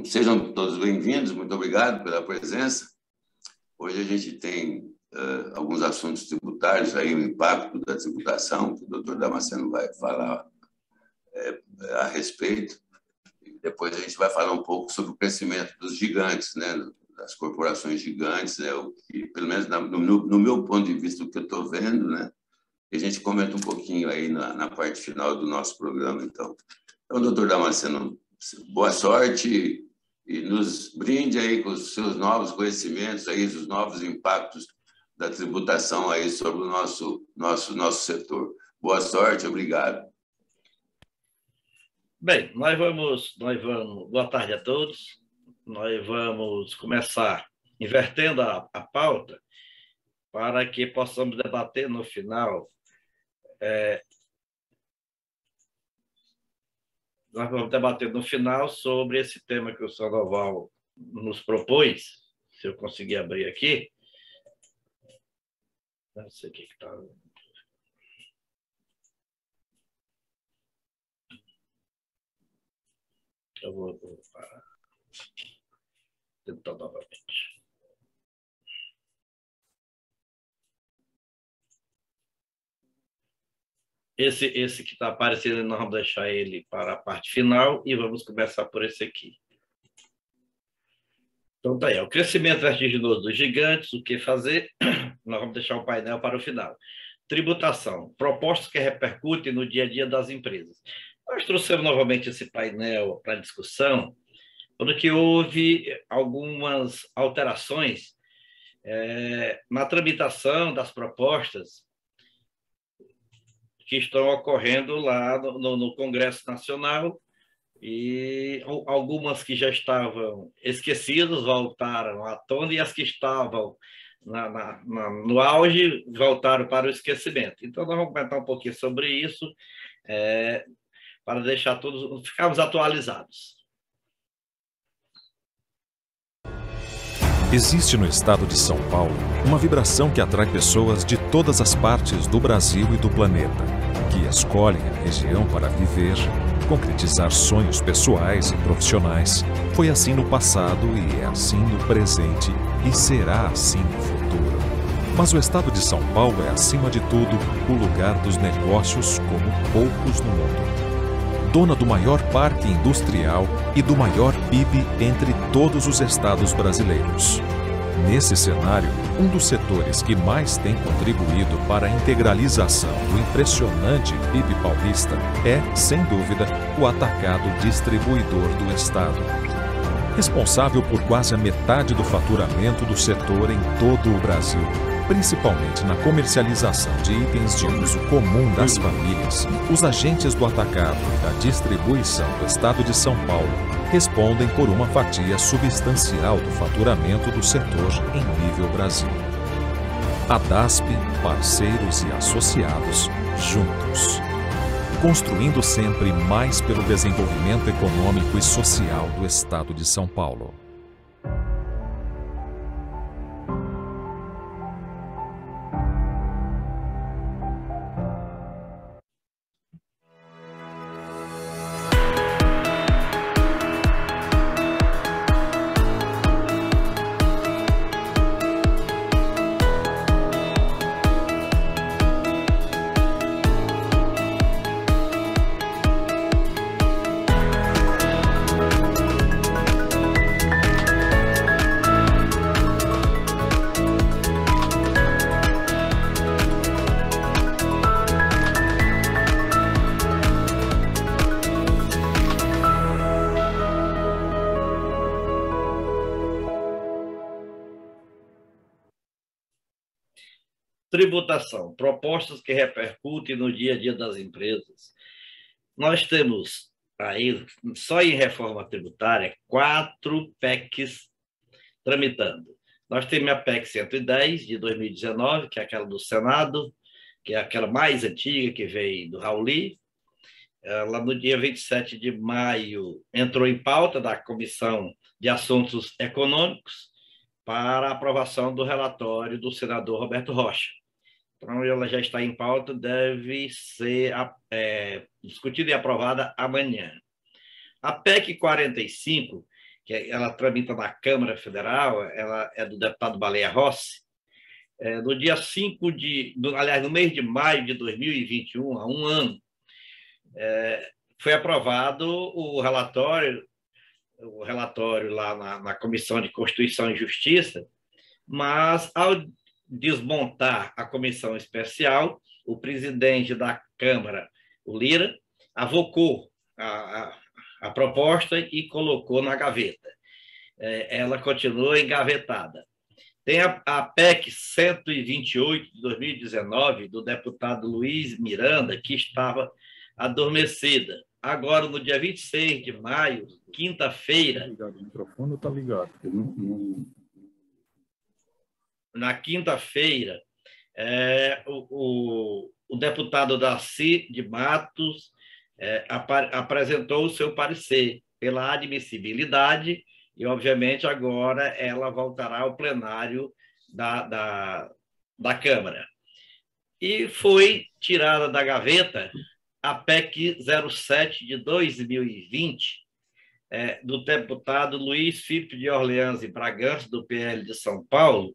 Sejam todos bem-vindos, muito obrigado pela presença. Hoje a gente tem alguns assuntos tributários, aí, o impacto da tributação, que o doutor Damasceno vai falar a respeito. E depois a gente vai falar um pouco sobre o crescimento dos gigantes, né, das corporações gigantes, né, o que, pelo menos no meu ponto de vista, o que eu estou vendo, né, e a gente comenta um pouquinho aí na parte final do nosso programa. Então, doutor Damasceno, boa sorte e nos brinde aí com os seus novos conhecimentos, aí, os novos impactos da tributação aí sobre o nosso setor. Boa sorte, obrigado. Bem, nós vamos, boa tarde a todos. Nós vamos começar invertendo a pauta para que possamos debater no final. Nós vamos debater no final sobre esse tema que o Sandoval nos propôs. Se eu conseguir abrir aqui. Não sei o que está. Eu vou tentar novamente. Esse que está aparecendo, nós vamos deixar ele para a parte final e vamos começar por esse aqui. Então, tá aí. O crescimento vertiginoso dos gigantes, o que fazer? Nós vamos deixar o painel para o final. Tributação, propostas que repercutem no dia a dia das empresas. Nós trouxemos novamente esse painel para discussão, quando que houve algumas alterações na tramitação das propostas que estão ocorrendo lá no Congresso Nacional, e algumas que já estavam esquecidas voltaram à tona, e as que estavam no auge voltaram para o esquecimento. Então, nós vamos comentar um pouquinho sobre isso, para deixar todos, ficarmos atualizados. Existe no estado de São Paulo uma vibração que atrai pessoas de todas as partes do Brasil e do planeta, que escolhem a região para viver, concretizar sonhos pessoais e profissionais. Foi assim no passado e é assim no presente e será assim no futuro. Mas o estado de São Paulo é, acima de tudo, o lugar dos negócios como poucos no mundo. Dona do maior parque industrial e do maior PIB entre todos os estados brasileiros. Nesse cenário, um dos setores que mais tem contribuído para a integralização do impressionante PIB paulista é, sem dúvida, o atacado distribuidor do estado. Responsável por quase a metade do faturamento do setor em todo o Brasil, principalmente na comercialização de itens de uso comum das famílias, os agentes do atacado e da distribuição do estado de São Paulo respondem por uma fatia substancial do faturamento do setor em nível Brasil. A DASP, parceiros e associados, juntos. Construindo sempre mais pelo desenvolvimento econômico e social do estado de São Paulo. Tributação, propostas que repercutem no dia a dia das empresas. Nós temos aí, só em reforma tributária, 4 PECs tramitando. Nós temos a PEC 110, de 2019, que é aquela do Senado, que é aquela mais antiga, que veio do Rauli. Ela, no dia 27 de maio, entrou em pauta da Comissão de Assuntos Econômicos para a aprovação do relatório do senador Roberto Rocha. Então, ela já está em pauta, deve ser discutida e aprovada amanhã. A PEC 45, que ela tramita na Câmara Federal, ela é do deputado Baleia Rossi. No dia 5 aliás, no mês de maio de 2021, há um ano, foi aprovado o relatório lá na Comissão de Constituição e Justiça, mas, ao desmontar a comissão especial, o presidente da Câmara, o Lira, avocou a proposta e colocou na gaveta. Ela continua engavetada. Tem a PEC 128 de 2019, do deputado Luiz Miranda, que estava adormecida. Agora, no dia 26 de maio, quinta-feira... O microfone está ligado. Na quinta-feira, o deputado Darcy de Matos apresentou o seu parecer pela admissibilidade e, obviamente, agora ela voltará ao plenário da Câmara. E foi tirada da gaveta a PEC 07 de 2020, do deputado Luiz Filipe de Orleans e Bragança, do PL de São Paulo.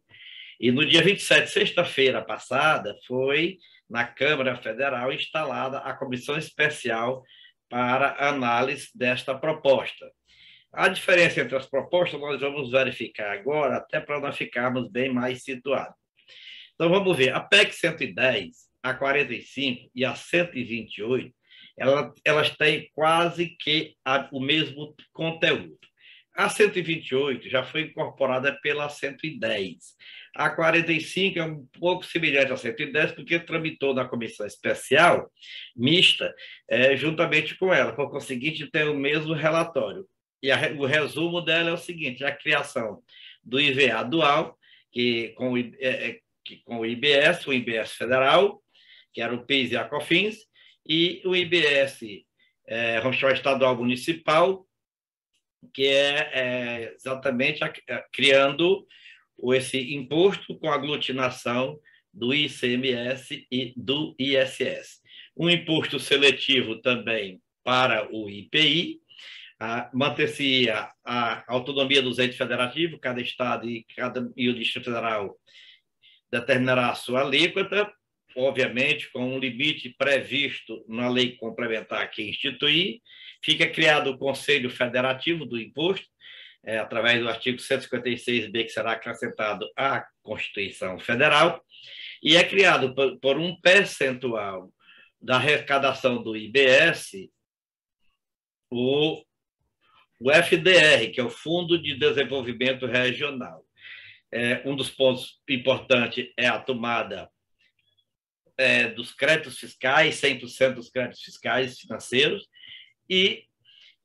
E no dia 27, sexta-feira passada, foi na Câmara Federal instalada a comissão especial para análise desta proposta. A diferença entre as propostas nós vamos verificar agora, até para nós ficarmos bem mais situados. Então, vamos ver. A PEC 110, a 45 e a 128, elas têm quase que o mesmo conteúdo. A 128 já foi incorporada pela 110. A 45 é um pouco semelhante à 110, porque tramitou na comissão especial mista juntamente com ela, por conseguinte, tem o mesmo relatório. E o resumo dela é o seguinte: a criação do IVA dual, com o IBS, o IBS federal, que era o PIS e a COFINS, e o IBS, vamos chamar estadual municipal, que é exatamente criando esse imposto com aglutinação do ICMS e do ISS. Um imposto seletivo também para o IPI, manter-se-ia a autonomia dos entes federativos, cada estado e o Distrito Federal determinará a sua alíquota, obviamente com um limite previsto na lei complementar que instituir. Fica criado o Conselho Federativo do Imposto, através do artigo 156b, que será acrescentado à Constituição Federal, e é criado por um percentual da arrecadação do IBS, o FDR, que é o Fundo de Desenvolvimento Regional. Um dos pontos importantes é a tomada dos créditos fiscais, 100% dos créditos fiscais financeiros, e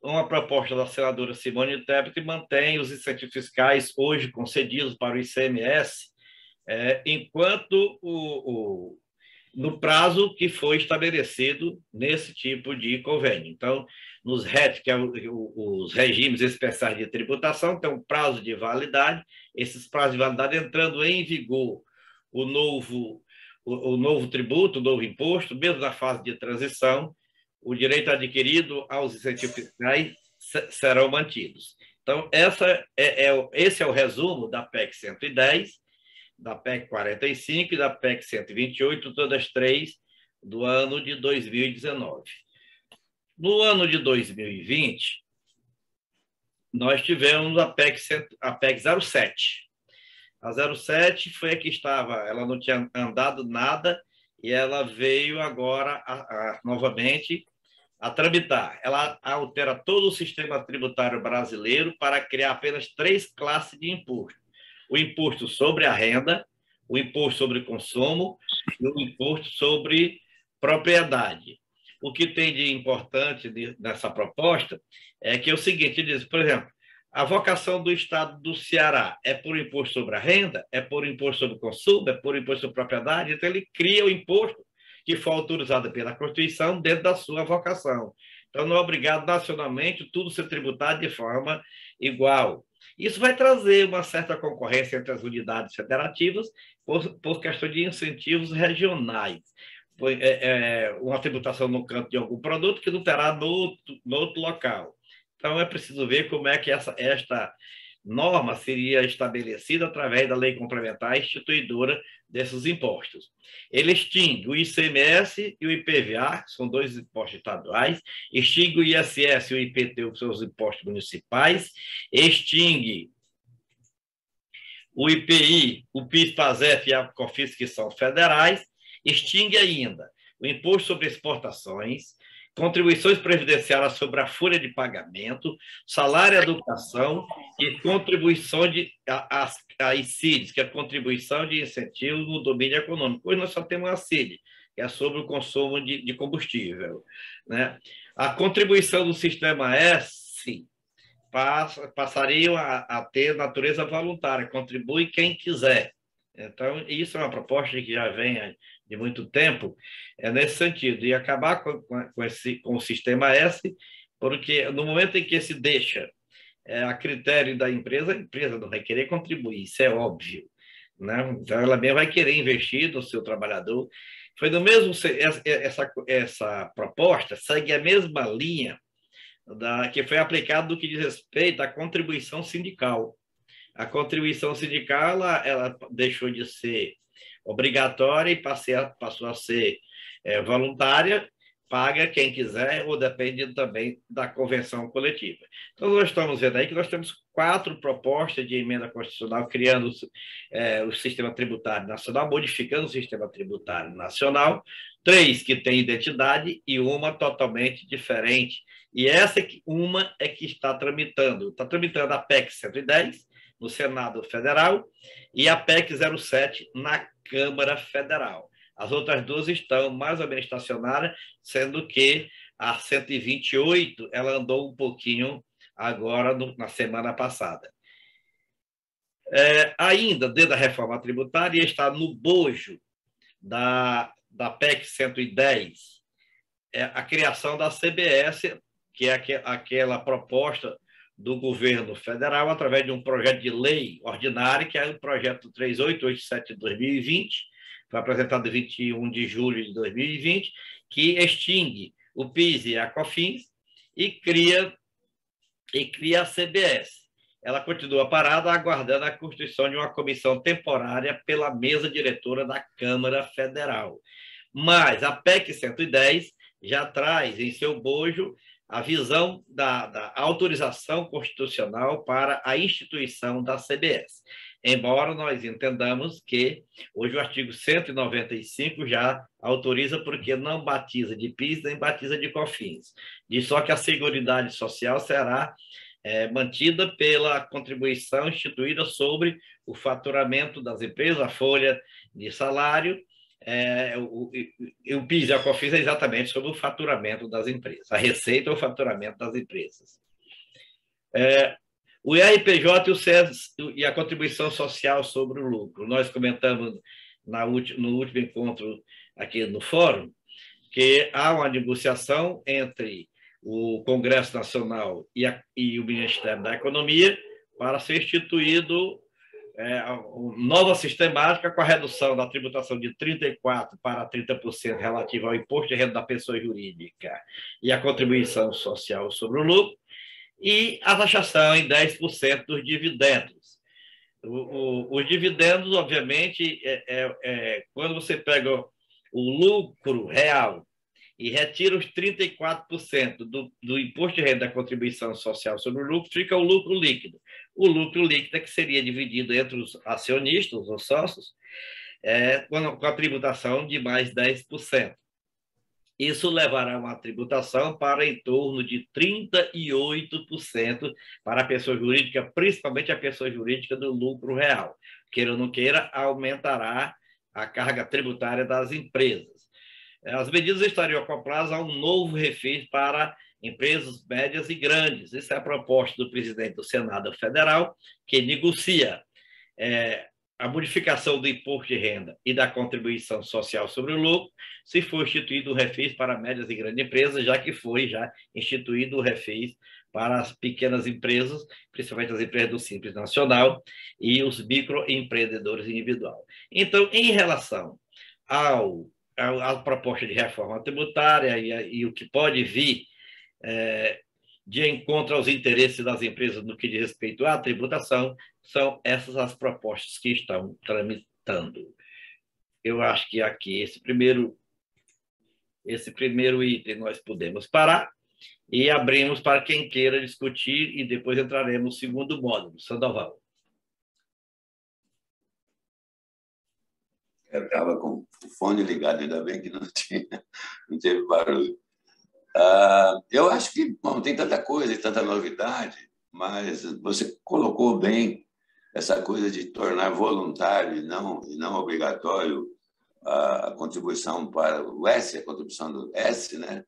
uma proposta da senadora Simone Tebet mantém os incentivos fiscais hoje concedidos para o ICMS, enquanto no prazo que foi estabelecido nesse tipo de convênio. Então, nos RET, que é os regimes especiais de tributação, tem um prazo de validade, esses prazos de validade entrando em vigor o novo tributo, o novo imposto, mesmo na fase de transição, o direito adquirido aos incentivos fiscais serão mantidos. Então, esse é o resumo da PEC 110, da PEC 45 e da PEC 128, todas três do ano de 2019. No ano de 2020, nós tivemos a PEC 07. A 07 foi a que ela não tinha andado nada, e ela veio agora novamente a tramitar. Ela altera todo o sistema tributário brasileiro para criar apenas 3 classes de imposto: o imposto sobre a renda, o imposto sobre consumo e o imposto sobre propriedade. O que tem de importante nessa proposta é que é o seguinte: diz, por exemplo, a vocação do Estado do Ceará é por imposto sobre a renda, é por imposto sobre o consumo, é por imposto sobre propriedade. Então, ele cria o imposto que foi autorizado pela Constituição dentro da sua vocação. Então, não é obrigado nacionalmente tudo ser tributado de forma igual. Isso vai trazer uma certa concorrência entre as unidades federativas por questão de incentivos regionais. Uma tributação no canto de algum produto que não terá no outro local. Então, é preciso ver como é que esta norma seria estabelecida através da lei complementar instituidora desses impostos. Ele extingue o ICMS e o IPVA, que são dois impostos estaduais, extingue o ISS e o IPTU, que são os impostos municipais, extingue o IPI, o PIS, PASEF e a COFINS, que são federais, extingue ainda o imposto sobre exportações, contribuições previdenciárias sobre a folha de pagamento, salário e educação e contribuição a ICIDs, que é a contribuição de incentivo no domínio econômico. Hoje nós só temos a CID, que é sobre o consumo de combustível, né? A contribuição do Sistema S passariam a ter natureza voluntária, contribui quem quiser. Então, isso é uma proposta que já vem de muito tempo, nesse sentido, e acabar com o Sistema S, porque no momento em que se deixa a critério da empresa, a empresa não vai querer contribuir, isso é óbvio, né? Então, ela mesmo vai querer investir no seu trabalhador. Foi no mesmo, essa proposta segue a mesma linha que foi aplicada no que diz respeito à contribuição sindical. A contribuição sindical ela deixou de ser obrigatória e passou a ser voluntária, paga quem quiser, ou depende também da convenção coletiva. Então, nós estamos vendo aí que nós temos 4 propostas de emenda constitucional criando o sistema tributário nacional, modificando o sistema tributário nacional, 3 que têm identidade e uma totalmente diferente. E uma é que está tramitando a PEC 110 no Senado Federal e a PEC 07 na Câmara Federal. As outras 2 estão mais ou menos estacionárias, sendo que a 128 ela andou um pouquinho agora na semana passada. Ainda dentro da reforma tributária está no bojo da PEC 110 a criação da CBS, que é aquela proposta do governo federal através de um projeto de lei ordinário, que é o projeto 3887 de 2020, foi apresentado em 21 de julho de 2020, que extingue o PIS e a COFINS e cria a CBS. Ela continua parada, aguardando a constituição de uma comissão temporária pela mesa diretora da Câmara Federal. Mas a PEC 110 já traz em seu bojo a visão da autorização constitucional para a instituição da CBS. Embora nós entendamos que hoje o artigo 195 já autoriza, porque não batiza de PIS nem batiza de COFINS. Diz só que a Seguridade Social será mantida pela contribuição instituída sobre o faturamento das empresas, a folha de salário. O PIS e a COFINS é exatamente sobre o faturamento das empresas, a receita ou o faturamento das empresas. O IRPJ e o CES e a contribuição social sobre o lucro. Nós comentamos no último encontro aqui no fórum que há uma negociação entre o Congresso Nacional e o Ministério da Economia para ser instituído nova sistemática com a redução da tributação de 34% para 30% relativa ao imposto de renda da pessoa jurídica e a contribuição social sobre o lucro, e a taxação em 10% dos dividendos. Os dividendos, obviamente, quando você pega o lucro real e retira os 34% do imposto de renda da contribuição social sobre o lucro, fica o lucro líquido. O lucro líquido é que seria dividido entre os acionistas, os sócios, com a tributação de mais 10%. Isso levará a uma tributação para em torno de 38% para a pessoa jurídica, principalmente a pessoa jurídica do lucro real. Queira ou não queira, aumentará a carga tributária das empresas. As medidas estariam acopladas a um novo refis para empresas médias e grandes. Essa é a proposta do presidente do Senado Federal, que negocia a modificação do imposto de renda e da contribuição social sobre o lucro, se for instituído o refis para médias e grandes empresas, já que foi já instituído o refis para as pequenas empresas, principalmente as empresas do Simples Nacional e os microempreendedores individuais. Então, em relação à proposta de reforma tributária e o que pode vir de encontro aos interesses das empresas no que diz respeito à tributação, são essas as propostas que estão tramitando. Eu acho que aqui esse primeiro item nós podemos parar e abrimos para quem queira discutir e depois entraremos no segundo módulo. Sandoval. Eu estava com o fone ligado, ainda bem que não teve barulho. Eu acho que tem tanta coisa e tanta novidade, mas você colocou bem essa coisa de tornar voluntário e não obrigatório a contribuição para o S, a contribuição do S, né?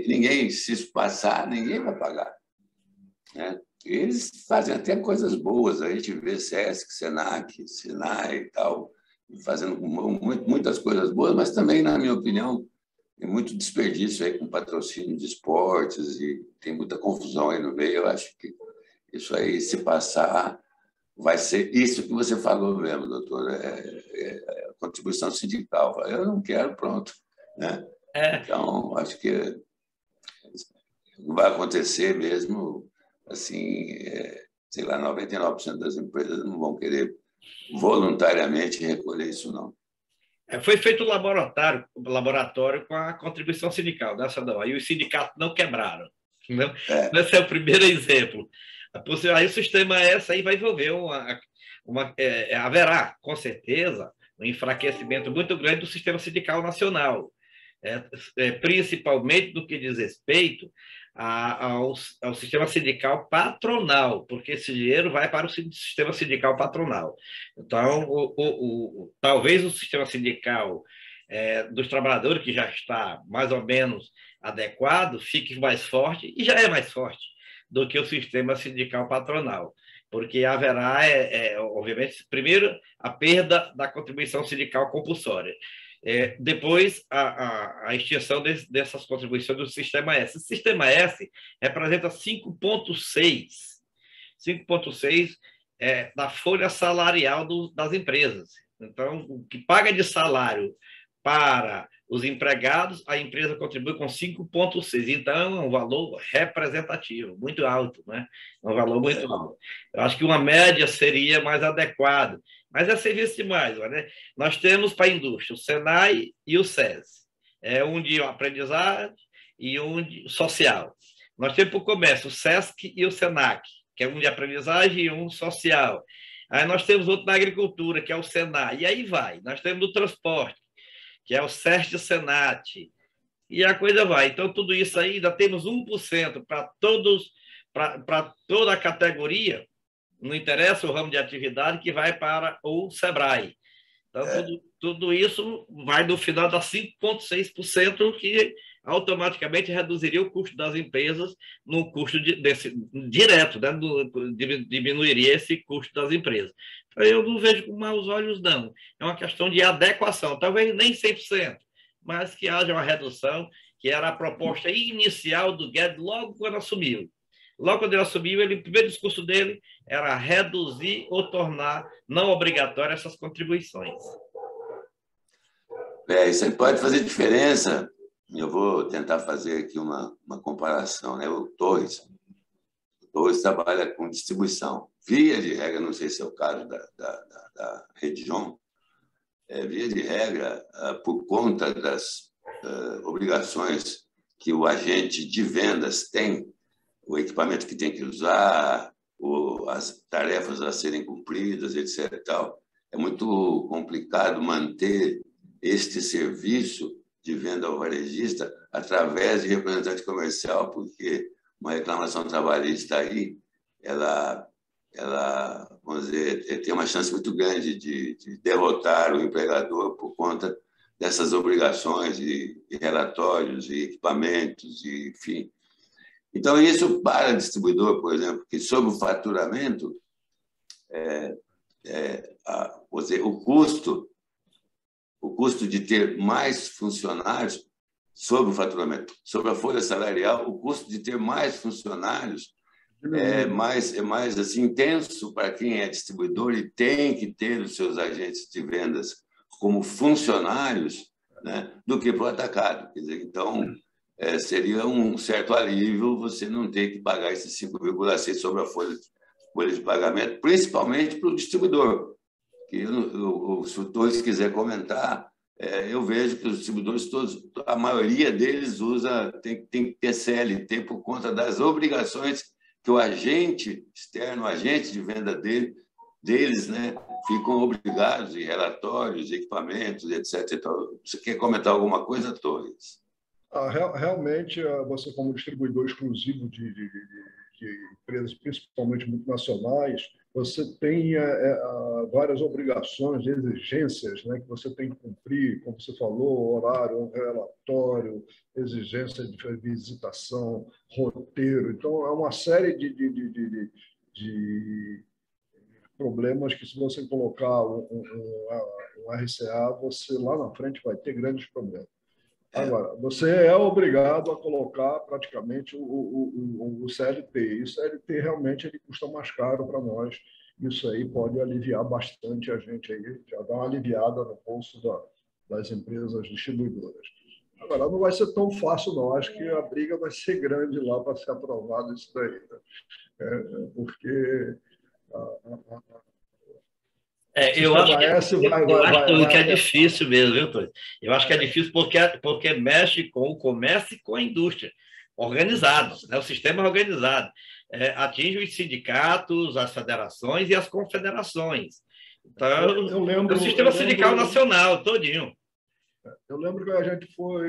Ninguém, se isso passar, ninguém vai pagar, né? Eles fazem até coisas boas, a gente vê SESC, SENAC, SENAI e tal, fazendo muitas coisas boas, mas também, na minha opinião, tem muito desperdício aí com patrocínio de esportes e tem muita confusão aí no meio. Eu acho que isso aí, se passar, vai ser isso que você falou mesmo, doutor, a contribuição sindical. Eu não quero, pronto, né? Então, acho que vai acontecer mesmo, assim, sei lá, 99% das empresas não vão querer voluntariamente recolher isso, não. Foi feito um laboratório com a contribuição sindical, né, Sandoval? E os sindicatos não quebraram. Não? Esse é o primeiro exemplo. Aí o sistema S aí vai envolver haverá, com certeza, um enfraquecimento muito grande do sistema sindical nacional, principalmente no que diz respeito ao sistema sindical patronal, porque esse dinheiro vai para o sistema sindical patronal. Então, talvez o sistema sindical dos trabalhadores, que já está mais ou menos adequado, fique mais forte, e já é mais forte do que o sistema sindical patronal, porque haverá, obviamente, primeiro, a perda da contribuição sindical compulsória. Depois, a extinção dessas contribuições do Sistema S. O Sistema S representa 5,6% da folha salarial das empresas. Então, o que paga de salário para os empregados, a empresa contribui com 5,6%. Então, é um valor representativo, muito alto, né? É um valor muito alto. Eu acho que uma média seria mais adequada. Mas é serviço demais, né? Nós temos para a indústria o SENAI e o SES. Um de aprendizagem e um de social. Nós temos para o comércio o SESC e o SENAC, que é um de aprendizagem e um social. Aí nós temos outro na agricultura, que é o SENAI. E aí vai. Nós temos o transporte, que é o SEST Senat. E a coisa vai. Então, tudo isso aí, ainda temos 1% para toda a categoria. Não interessa o ramo de atividade, que vai para o SEBRAE. Então, tudo isso vai, no final, dar 5,6%, que automaticamente reduziria o custo das empresas no custo direto, né? Diminuiria esse custo das empresas. Então, eu não vejo com maus olhos, não. É uma questão de adequação, talvez nem 100%, mas que haja uma redução, que era a proposta inicial do Guedes logo quando assumiu. Logo quando ele assumiu, o primeiro discurso dele era reduzir ou tornar não obrigatórias essas contribuições. Isso aí pode fazer diferença. Eu vou tentar fazer aqui uma comparação, né? O Torres trabalha com distribuição. Via de regra, não sei se é o caso da Redion, via de regra, por conta das obrigações que o agente de vendas tem, o equipamento que tem que usar, as tarefas a serem cumpridas, etc. e tal, é muito complicado manter este serviço de venda ao varejista através de representante comercial, porque uma reclamação trabalhista aí, ela vamos dizer, tem uma chance muito grande de derrotar o empregador por conta dessas obrigações de relatórios e equipamentos, e, enfim. Então, isso para o distribuidor, por exemplo, que sob o faturamento, o custo de ter mais funcionários sobre o faturamento, sobre a folha salarial, o custo de ter mais funcionários é mais assim, intenso para quem é distribuidor e tem que ter os seus agentes de vendas como funcionários, né, do que para o atacado. Quer dizer, então, seria um certo alívio você não ter que pagar esses 5,6 sobre a folha de pagamento, principalmente para o distribuidor. Que se o Torres quiser comentar, eu vejo que os distribuidores todos, a maioria deles tem que ter CLT por conta das obrigações que o agente externo, o agente de venda deles, né, ficam obrigados em relatórios, equipamentos, etc. Então, você quer comentar alguma coisa, Torres? Realmente, você como distribuidor exclusivo de empresas, principalmente multinacionais, você tem várias obrigações, exigências, né, que você tem que cumprir, como você falou, horário, relatório, exigência de visitação, roteiro. Então, é uma série de problemas que, se você colocar um RCA, você lá na frente vai ter grandes problemas. Agora, você é obrigado a colocar praticamente o CLT. E o CLT realmente ele custa mais caro para nós. Isso aí pode aliviar bastante a gente aí, já dá uma aliviada no bolso das empresas distribuidoras. Agora, não vai ser tão fácil, não. Acho que a briga vai ser grande lá para ser aprovado isso daí. Né? Porque eu acho que é difícil mesmo, viu, Tony? Eu acho que é difícil porque mexe com o comércio e com a indústria, organizados, né? O sistema é organizado. Atinge os sindicatos, as federações e as confederações. Então, é o sistema sindical nacional, todinho. Eu lembro que a gente foi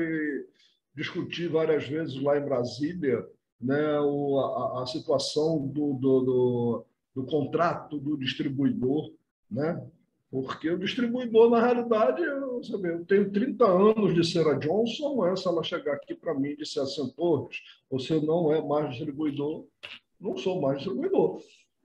discutir várias vezes lá em Brasília, né, a situação do contrato do distribuidor, né? Porque o distribuidor, na realidade, eu tenho 30 anos de ser a Johnson, se ela chegar aqui para mim e disser assim, Torres, você não é mais distribuidor, não sou mais distribuidor.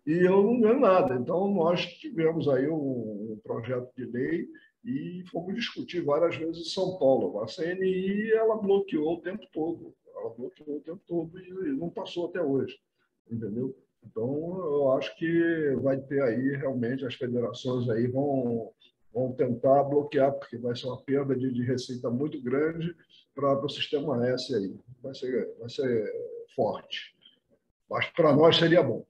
E eu não ganho nada. Então, nós tivemos aí um projeto de lei e fomos discutir várias vezes em São Paulo. A CNI, ela bloqueou o tempo todo. E não passou até hoje, entendeu? Então, eu acho que vai ter aí, realmente, as federações aí vão tentar bloquear, porque vai ser uma perda de receita muito grande para o sistema S aí. Vai ser forte. Mas para nós seria bom.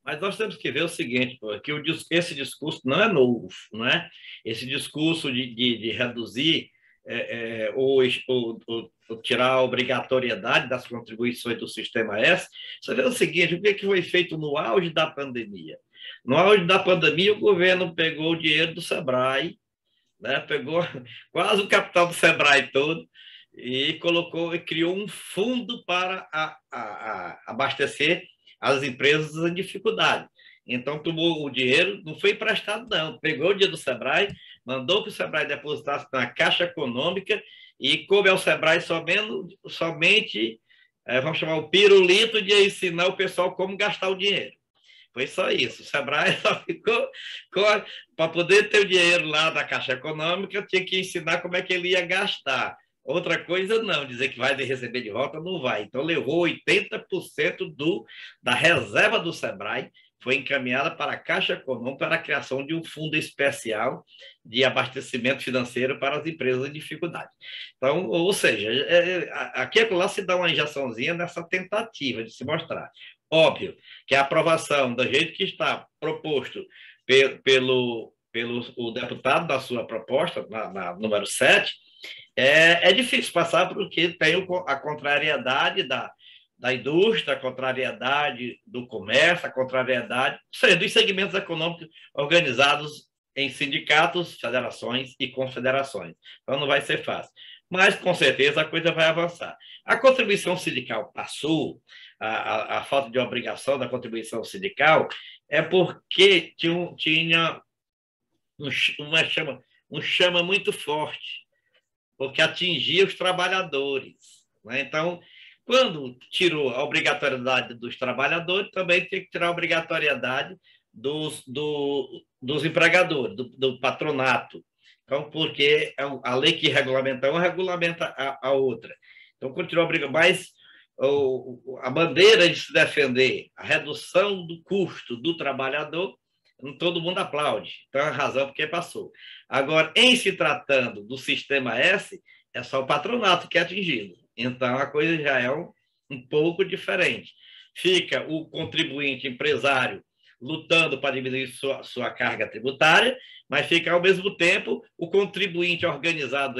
Mas nós temos que ver o seguinte, que esse discurso não é novo, não é? Esse discurso de reduzir ou tirar a obrigatoriedade das contribuições do Sistema S, você vê o seguinte, o que foi feito no auge da pandemia? No auge da pandemia, o governo pegou o dinheiro do Sebrae, né? Pegou quase o capital do Sebrae todo e criou um fundo para abastecer as empresas em dificuldade. Então, tomou o dinheiro, não foi emprestado, não. Pegou o dinheiro do Sebrae, mandou que o Sebrae depositasse na Caixa Econômica e coube ao Sebrae somente vamos chamar o pirulito de ensinar o pessoal como gastar o dinheiro. Foi só isso. O Sebrae só ficou para poder ter o dinheiro lá da Caixa Econômica, tinha que ensinar como é que ele ia gastar. Outra coisa, não, dizer que vai receber de volta, não vai. Então, levou 80% da reserva do Sebrae, foi encaminhada para a Caixa Econômica para a criação de um fundo especial de abastecimento financeiro para as empresas em dificuldade. Então, ou seja, aqui e lá se dá uma injeçãozinha nessa tentativa de se mostrar. Óbvio que a aprovação do jeito que está proposto pelo deputado da sua proposta, na número 7, é difícil passar porque tem a contrariedade da indústria, a contrariedade do comércio, a contrariedade dos segmentos econômicos organizados em sindicatos, federações e confederações. Então, não vai ser fácil. Mas, com certeza, a coisa vai avançar. A contribuição sindical passou, a falta de obrigação da contribuição sindical é porque tinha um chama muito forte, porque atingia os trabalhadores, né? Então, quando tirou a obrigatoriedade dos trabalhadores, também tem que tirar a obrigatoriedade dos empregadores, do patronato. Então, porque a lei que regulamenta uma, regulamenta a outra. Então, quando tirou a obrigação, mas a bandeira de se defender a redução do custo do trabalhador, todo mundo aplaude. Então, é a razão porque passou. Agora, em se tratando do Sistema S, é só o patronato que é atingido. Então, a coisa já é um pouco diferente. Fica o contribuinte empresário lutando para diminuir sua carga tributária, mas fica, ao mesmo tempo, o contribuinte organizado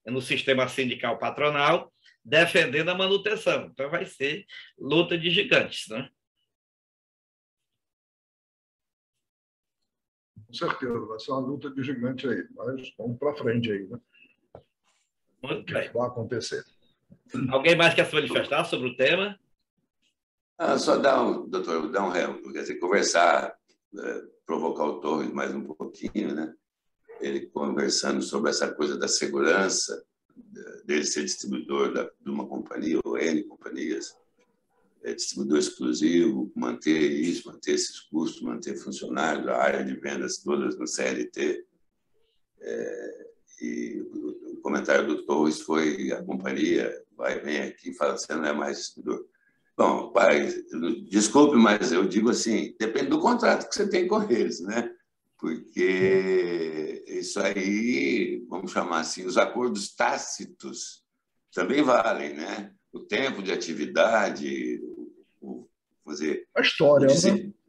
no sistema sindical patronal defendendo a manutenção. Então, vai ser luta de gigantes, né? Com certeza, vai ser uma luta de gigante aí, mas vamos para frente aí, né? Muito o que bem. vai acontecer. Alguém mais quer se manifestar sobre o tema? Só doutor, dar quer dizer, conversar, provocar o Torres mais um pouquinho, né? Ele conversando sobre essa coisa da segurança, dele ser distribuidor de uma companhia ou N companhias, distribuidor exclusivo, manter isso, manter esses custos, manter funcionários, a área de vendas todas no CLT. E o comentário do Torres foi: a companhia vai vem aqui e fala que você não é mais distribuidor. Bom, pai, desculpe, mas eu digo assim, depende do contrato que você tem com eles, né? Porque isso aí, vamos chamar assim, os acordos tácitos também valem, né? O tempo de atividade, a história,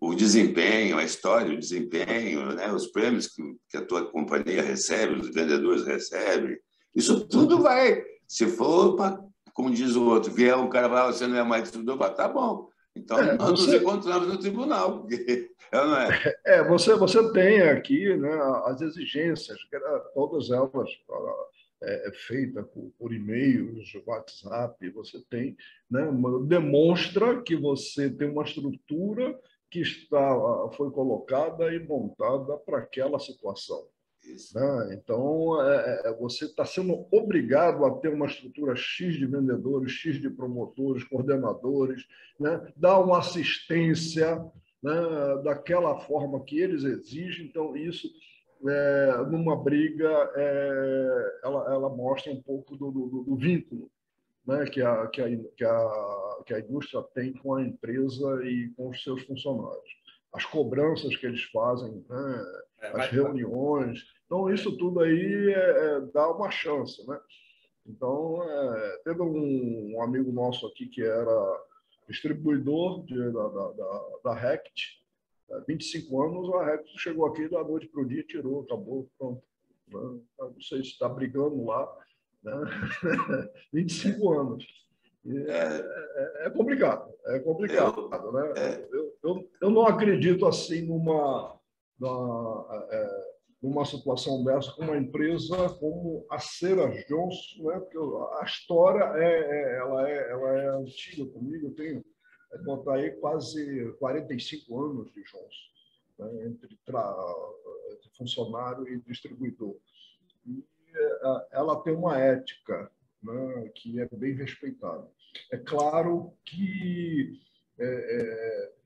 o desempenho, a história, o desempenho, né? Os prêmios que a tua companhia recebe, os vendedores recebem. Isso tudo vai, se for para, como diz o outro, vier um cara e falar: você não é mais distribuidor, vai, tá bom. Então, nós nos encontramos no tribunal, porque não é. Você tem aqui, né, as exigências, todas elas feitas por e-mails, WhatsApp, você tem, né, demonstra que você tem uma estrutura que foi colocada e montada para aquela situação. Né? Então, você está sendo obrigado a ter uma estrutura X de vendedores, X de promotores, coordenadores, né? Dar uma assistência, né, daquela forma que eles exigem. Então, isso, numa briga, ela mostra um pouco do vínculo, né, que a indústria tem com a empresa e com os seus funcionários. As cobranças que eles fazem, né, as reuniões. Então, isso tudo aí dá uma chance, né? Então, teve um amigo nosso aqui que era distribuidor da Rect, 25 anos, a Rect chegou aqui da noite para o dia, tirou, acabou, pronto. Não sei se está brigando lá, né? 25 anos. É complicado, né? Eu não acredito assim numa situação dessa com uma empresa como a Cera Johnson, né? Porque a história ela é antiga comigo. Eu tenho botar aí quase 45 anos de Johnson, né? Entre funcionário e distribuidor. E ela tem uma ética, né, que é bem respeitada. É claro que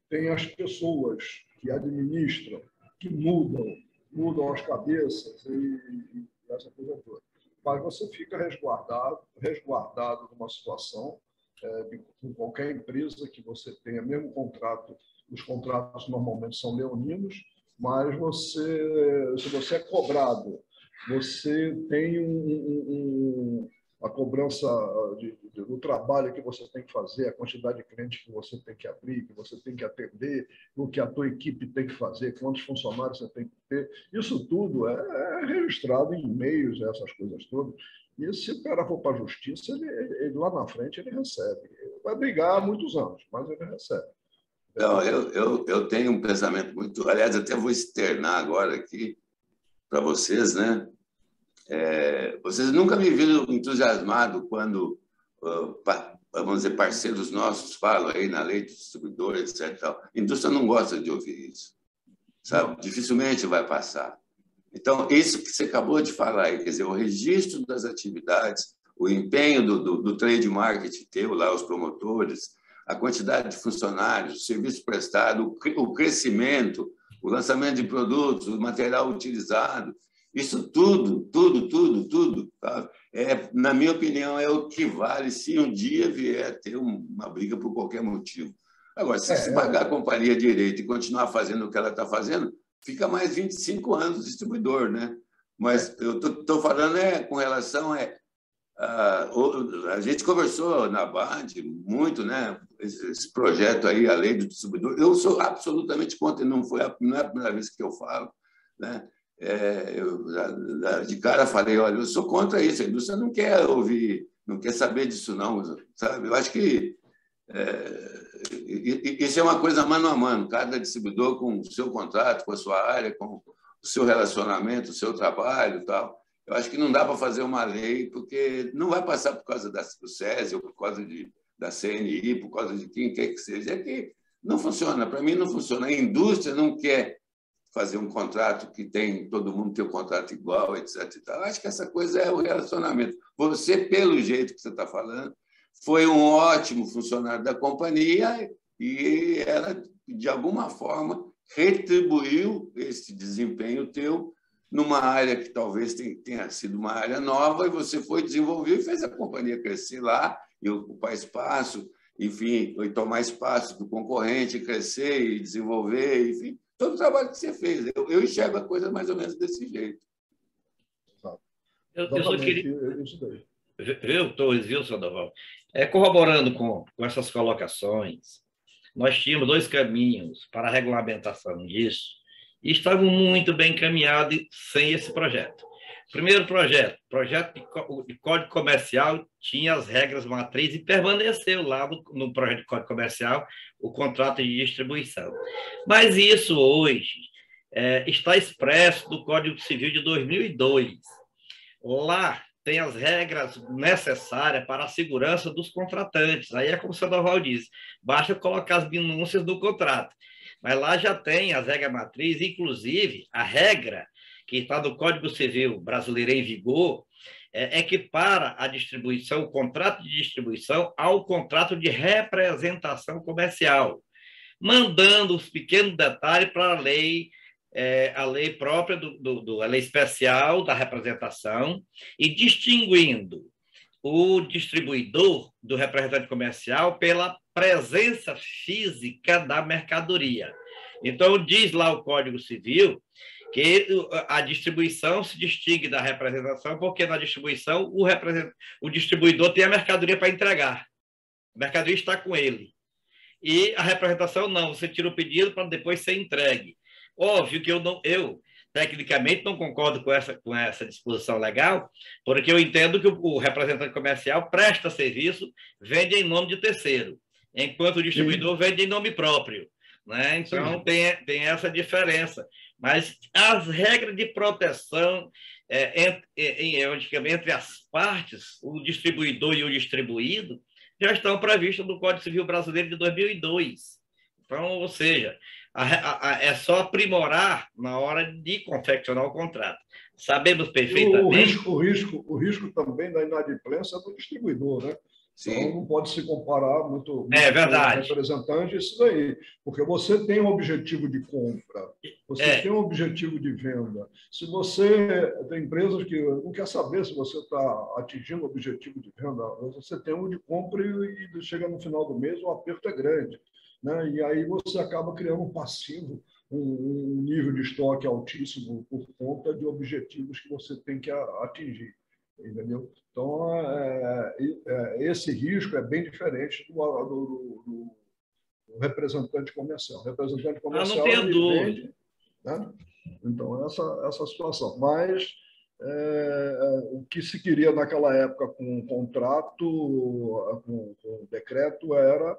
tem as pessoas que administram, que mudam as cabeças e essa coisa toda. Mas você fica resguardado numa situação com qualquer empresa que você tenha, mesmo contrato. Os contratos normalmente são leoninos, mas se você é cobrado, você tem a cobrança do trabalho que você tem que fazer, a quantidade de clientes que você tem que abrir, que você tem que atender, o que a tua equipe tem que fazer, quantos funcionários você tem que ter. Isso tudo é registrado em e-mails, essas coisas todas. E se o cara for para a justiça, ele lá na frente ele recebe. Ele vai brigar há muitos anos, mas ele recebe. Não, eu tenho um pensamento muito... Aliás, até vou externar agora aqui para vocês, né? Vocês nunca me viram entusiasmado quando, vamos dizer, parceiros nossos falam aí na lei de distribuidor, etc. A indústria não gosta de ouvir isso, sabe? Dificilmente vai passar. Então, isso que você acabou de falar aí, quer dizer, o registro das atividades, o empenho do trade marketing teu lá, os promotores, a quantidade de funcionários, o serviço prestado, o crescimento, o lançamento de produtos, o material utilizado, isso tudo, tá? Na minha opinião, é o que vale se um dia vier a ter uma briga por qualquer motivo. Agora, se você pagar a companhia direito e continuar fazendo o que ela está fazendo, fica mais 25 anos distribuidor, né? Mas eu estou falando com relação A gente conversou na Band muito, né? Esse projeto aí, a lei do distribuidor. Eu sou absolutamente contra, não é a primeira vez que eu falo, né? De cara falei, olha, eu sou contra isso, a indústria não quer ouvir, não quer saber disso, não, sabe? Eu acho que isso é uma coisa mano a mano, cada distribuidor com o seu contrato, com a sua área, com o seu relacionamento, o seu trabalho e tal. Eu acho que não dá para fazer uma lei, porque não vai passar por causa do SESI ou por causa da CNI, por causa de quem quer que seja. É que não funciona, para mim não funciona. A indústria não quer fazer um contrato que tem todo mundo tem um contrato igual, etc. E tal. Eu acho que essa coisa é o relacionamento. Você, pelo jeito que você está falando, foi um ótimo funcionário da companhia e ela, de alguma forma, retribuiu esse desempenho teu numa área que talvez tenha sido uma área nova, e você foi desenvolver e fez a companhia crescer lá e ocupar espaço, enfim, e tomar espaço do concorrente, crescer e desenvolver, enfim, todo o trabalho que você fez. Eu enxergo a coisa mais ou menos desse jeito. Eu só queria... Viu, Torres, viu, Sandoval? Corroborando com essas colocações, nós tínhamos 2 caminhos para a regulamentação disso, e estavam muito bem encaminhados sem esse projeto. Primeiro projeto de Código Comercial, tinha as regras matrizes e permaneceu lá no projeto de Código Comercial o contrato de distribuição. Mas isso hoje está expresso no Código Civil de 2002. Lá tem as regras necessárias para a segurança dos contratantes. Aí é como o Sandoval disse, basta colocar as minúcias do contrato. Mas lá já tem as regras matrizes, inclusive a regra que está no Código Civil brasileiro em vigor equipara a distribuição, o contrato de distribuição, ao contrato de representação comercial, mandando os pequenos detalhes para a lei própria, a lei especial da representação, e distinguindo o distribuidor do representante comercial pela presença física da mercadoria. Então, diz lá o Código Civil que a distribuição se distingue da representação, porque na distribuição o distribuidor tem a mercadoria para entregar. A mercadoria está com ele. E a representação não, você tira o pedido para depois ser entregue. Óbvio que eu tecnicamente não concordo com essa disposição legal, porque eu entendo que o representante comercial presta serviço, vende em nome de terceiro, enquanto o distribuidor vende em nome próprio, né? Então, tem essa diferença. Mas as regras de proteção entre as partes, o distribuidor e o distribuído, já estão previstas no Código Civil Brasileiro de 2002. Então, ou seja, é só aprimorar na hora de confeccionar o contrato. Sabemos perfeitamente... O risco também da inadimplência é do distribuidor, né? Sim. Então, não pode se comparar muito verdade. com o representante isso daí, porque você tem um objetivo de compra, você tem um objetivo de venda. Se você tem empresas que não quer saber se você está atingindo o objetivo de venda, você tem um de compra e chega no final do mês o aperto é grande, né? E aí você acaba criando um passivo, um nível de estoque altíssimo por conta de objetivos que você tem que atingir. Entendeu? Então, esse risco é bem diferente do representante comercial. O representante comercial não tenho dúvida. Vende, né? Então, essa situação. Mas o que se queria naquela época com o contrato, com o decreto, era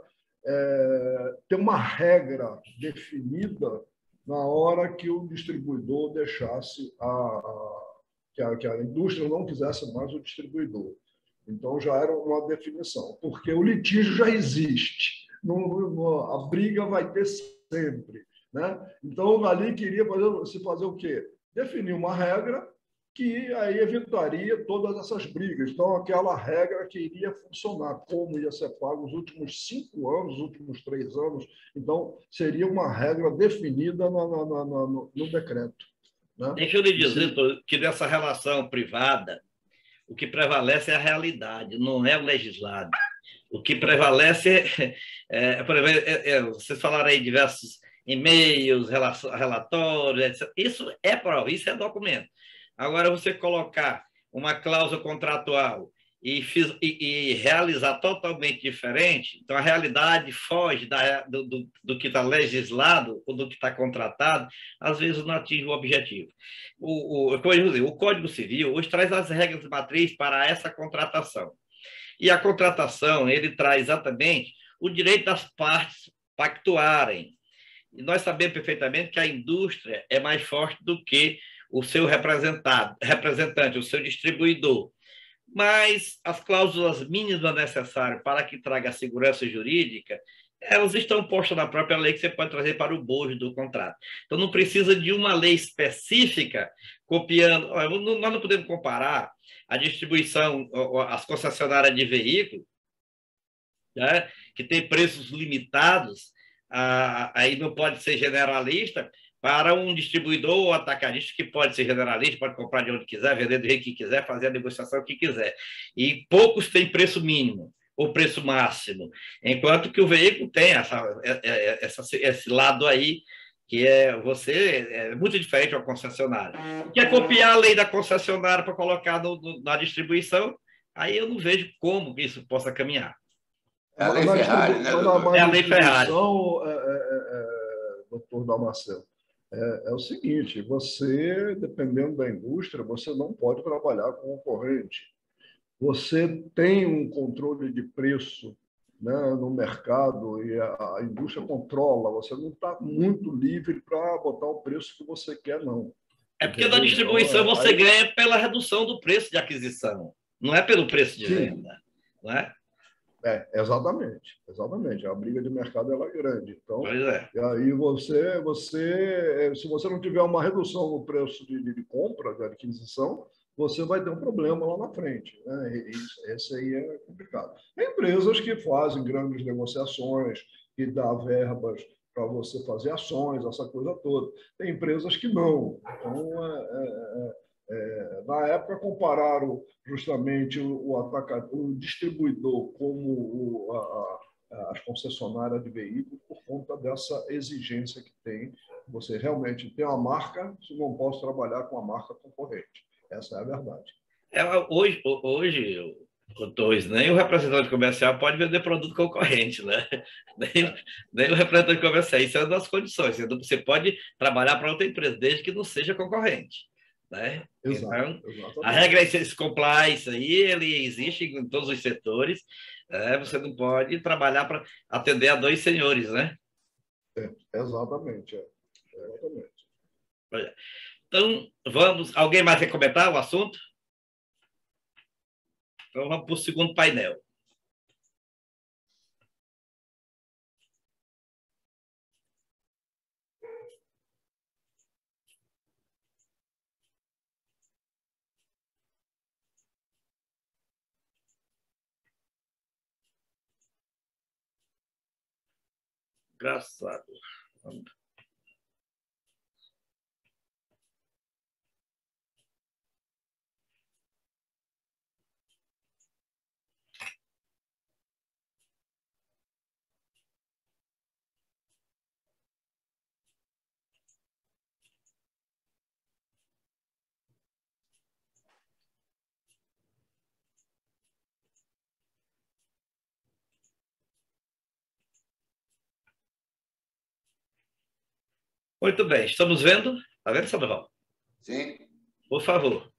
ter uma regra definida na hora que o distribuidor deixasse que a indústria não quisesse mais o distribuidor. Então, já era uma definição, porque o litígio já existe, a briga vai ter sempre, né? Então, ali queria fazer o quê? Definir uma regra que aí evitaria todas essas brigas. Então, aquela regra que iria funcionar, como ia ser pago os últimos 5 anos, os últimos 3 anos. Então, seria uma regra definida no decreto. Deixa eu lhe dizer que nessa relação privada, o que prevalece é a realidade, não é o legislado. O que prevalece por exemplo, vocês falaram aí diversos e-mails, relatórios, etc. Isso é prova, isso é documento. Agora, você colocar uma cláusula contratual e realizar totalmente diferente, então a realidade foge do que está legislado ou do que está contratado, às vezes não atinge o objetivo. Como eu dizer, o Código Civil hoje traz as regras de matriz para essa contratação. E a contratação, ele traz exatamente o direito das partes pactuarem. E nós sabemos perfeitamente que a indústria é mais forte do que o seu representante, o seu distribuidor. Mas as cláusulas mínimas necessárias para que traga a segurança jurídica, elas estão postas na própria lei que você pode trazer para o bojo do contrato. Então, não precisa de uma lei específica copiando. Nós não podemos comparar a distribuição, as concessionárias de veículos, né, que tem preços limitados, aí não pode ser generalista, para um distribuidor ou atacadista que pode ser generalista, pode comprar de onde quiser, vender do jeito que quiser, fazer a negociação que quiser. E poucos têm preço mínimo ou preço máximo, enquanto que o veículo tem esse lado aí, que é muito diferente ao concessionário. Quer copiar a lei da concessionária para colocar na distribuição, aí eu não vejo como isso possa caminhar. É a lei Ferrari, né, doutor? É a lei Ferrari. Doutor Damasceno, é o seguinte, você, dependendo da indústria, você não pode trabalhar com concorrente. Você tem um controle de preço, né, no mercado e a indústria controla, você não está muito livre para botar o preço que você quer, não. É porque na distribuição você ganha pela redução do preço de aquisição, não é pelo preço de venda, não é? Exatamente. A briga de mercado ela é grande. Então, pois é. E aí se você não tiver uma redução no preço de compra, de adquisição, você vai ter um problema lá na frente, né? Esse aí é complicado. Tem empresas que fazem grandes negociações, que dá verbas para você fazer ações, essa coisa toda. Tem empresas que não. Então, na época, compararam justamente o distribuidor como as concessionárias de veículos por conta dessa exigência que tem. Você realmente tem uma marca, você não pode trabalhar com a marca concorrente. Essa é a verdade. Hoje nem o representante comercial pode vender produto concorrente, né? Nem o representante comercial. Isso é uma das condições. Você pode trabalhar para outra empresa, desde que não seja concorrente. Né? Então, a regra é esse compliance aí, ele existe em todos os setores. Você não pode trabalhar para atender a dois senhores, né? Exatamente. Então, vamos. Alguém mais quer comentar o assunto? Então, vamos para o segundo painel. Engraçado. Muito bem, estamos vendo? Está vendo, Sandoval? Sim. Por favor.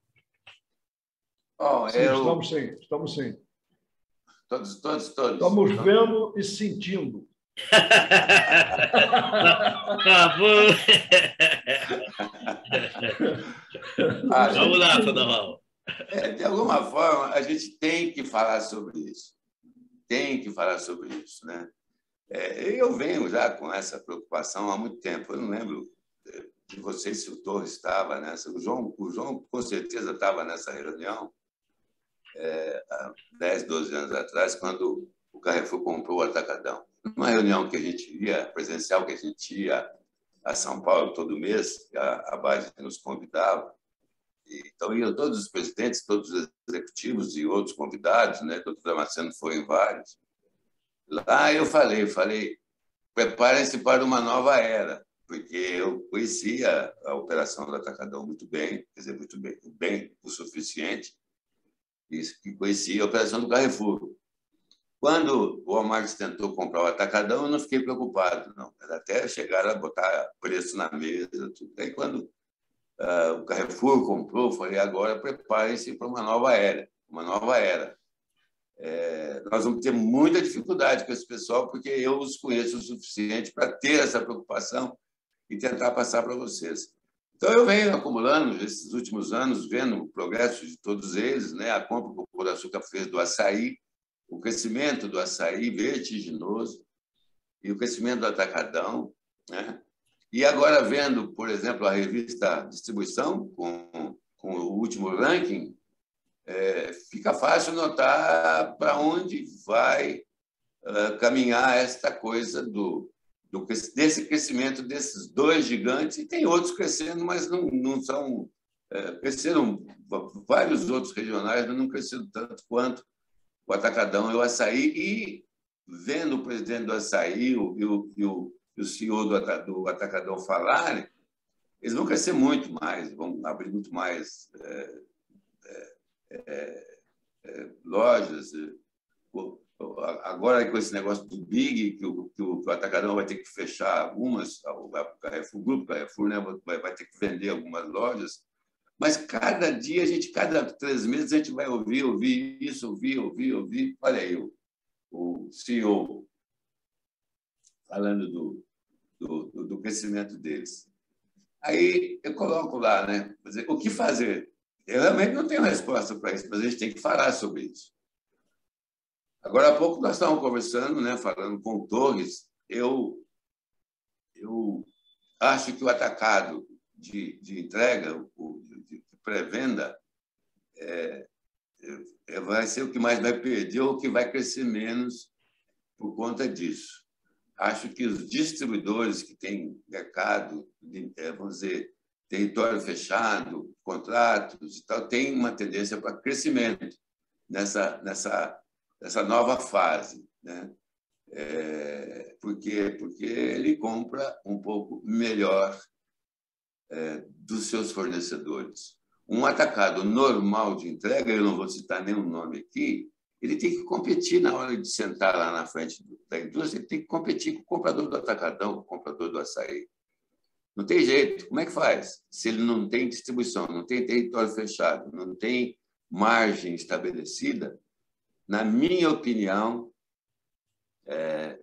Estamos sim. Todos. Estamos vendo e sentindo. Tá bom. Vamos lá, Sandoval. De alguma forma, a gente tem que falar sobre isso. Né? Eu venho já com essa preocupação há muito tempo. Eu não lembro de vocês se o Torres estava nessa. O João com certeza estava nessa reunião há 10, 12 anos atrás, quando o Carrefour comprou o Atacadão. Uma reunião que a gente ia, presencial, que a gente ia a São Paulo todo mês, a base nos convidava. Então, iam todos os presidentes, todos os executivos e outros convidados, né? O doutor Damasceno foi em vários. Lá eu falei, preparem-se para uma nova era, porque eu conhecia a operação do Atacadão muito bem, quer dizer, muito bem o suficiente, que conhecia a operação do Carrefour. Quando o Walmart tentou comprar o Atacadão, eu não fiquei preocupado, não. Até chegaram a botar preço na mesa. Tudo. Aí, quando o Carrefour comprou, eu falei, agora preparem-se para uma nova era. Uma nova era. Nós vamos ter muita dificuldade com esse pessoal, porque eu os conheço o suficiente para ter essa preocupação e tentar passar para vocês. Então, eu venho acumulando, esses últimos anos, vendo o progresso de todos eles, né? A compra que o Pão de Açúcar fez do açaí, o crescimento do açaí vertiginoso e o crescimento do Atacadão, né? E agora, vendo, por exemplo, a revista Distribuição, com o último ranking, fica fácil notar para onde vai caminhar esta coisa desse crescimento desses dois gigantes, e tem outros crescendo, mas não são... cresceram vários outros regionais, mas não cresceram tanto quanto o Atacadão e o açaí. E vendo o presidente do açaí e o CEO do Atacadão falarem, eles vão crescer muito mais, vão abrir muito mais lojas. Agora, com esse negócio do Big, que o Atacadão vai ter que fechar algumas, o grupo Carrefour, né, vai ter que vender algumas lojas, mas cada dia, cada 3 meses, a gente vai ouvir isso, ouvir. Olha aí, o CEO falando do crescimento deles. Aí eu coloco lá, né, o que fazer? Eu realmente não tenho resposta para isso, mas a gente tem que falar sobre isso. Agora, há pouco nós estávamos conversando, né, falando com o Torres. Eu acho que o atacado de entrega, de pré-venda, vai ser o que mais vai perder ou o que vai crescer menos por conta disso. Acho que os distribuidores que têm mercado, vamos dizer, território fechado, contratos e tal, têm uma tendência para crescimento nessa nova fase, né? Porque ele compra um pouco melhor dos seus fornecedores. Um atacado normal de entrega, eu não vou citar nenhum nome aqui, ele tem que competir na hora de sentar lá na frente da indústria, ele tem que competir com o comprador do Atacadão, com o comprador do açaí. Não tem jeito. Como é que faz? Se ele não tem distribuição, não tem território fechado, não tem margem estabelecida, na minha opinião,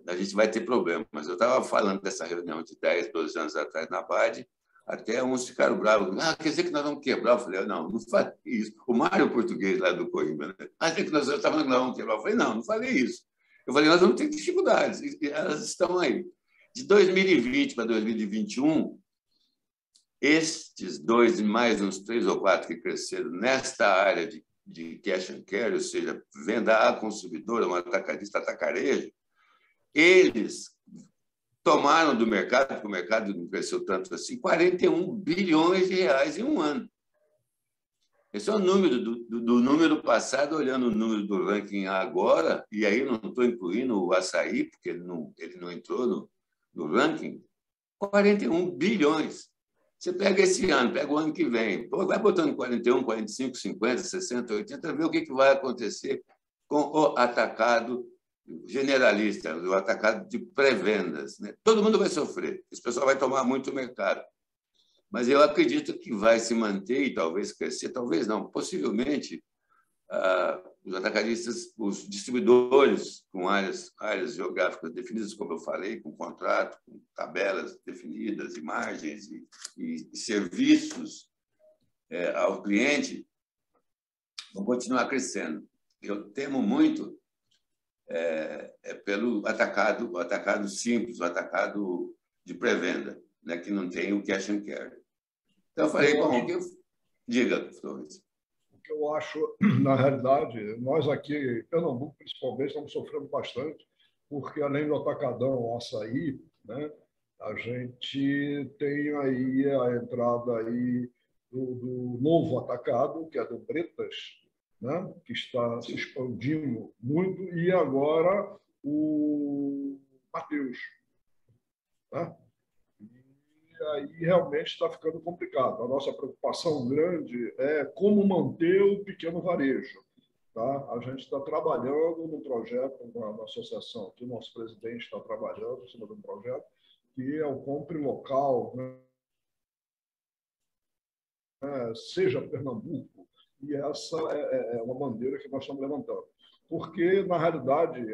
a gente vai ter problema. Mas eu estava falando dessa reunião de 10, 12 anos atrás na BAD, até uns ficaram bravos. Quer dizer que nós vamos quebrar? Eu falei, não falei isso. O Mário Português, lá do Coimbra, né? Quer dizer que nós estamos falando que nós vamos quebrar? Eu falei, não falei isso. Eu falei, nós vamos ter dificuldades, e elas estão aí. De 2020 para 2021, estes dois e mais uns 3 ou 4 que cresceram nesta área de cash and carry, ou seja, venda a consumidor, um atacadista atacarejo, eles tomaram do mercado, porque o mercado não cresceu tanto assim, 41 bilhões de reais em um ano. Esse é o número do número passado, olhando o número do ranking agora, e aí não estou incluindo o açaí, porque ele não entrou no ranking, 41 bilhões. Você pega esse ano, pega o ano que vem, vai botando 41, 45, 50, 60, 80, ver o que vai acontecer com o atacado generalista, o atacado de pré-vendas, né? Todo mundo vai sofrer, esse pessoal vai tomar muito mercado. Mas eu acredito que vai se manter e talvez crescer, talvez não, possivelmente, os atacadistas, os distribuidores com áreas geográficas definidas, como eu falei, com contrato, com tabelas definidas, imagens e serviços ao cliente, vão continuar crescendo. Eu temo muito pelo atacado simples, o atacado de pré-venda, né, que não tem o cash and carry. Então, eu falei, diga, Torres. O que eu acho, na realidade, nós aqui em Pernambuco, principalmente, estamos sofrendo bastante, porque além do atacadão, açaí, né, a gente tem aí a entrada aí do novo atacado, que é do Bretas, né, que está se expandindo muito, e agora o Mateus, né? E aí realmente está ficando complicado. A nossa preocupação grande é como manter o pequeno varejo. Tá? A gente está trabalhando no projeto, na associação, que o nosso presidente está trabalhando em cima de um projeto, que é o compre local, né? Seja Pernambuco, e essa é uma bandeira que nós estamos levantando. Porque, na realidade,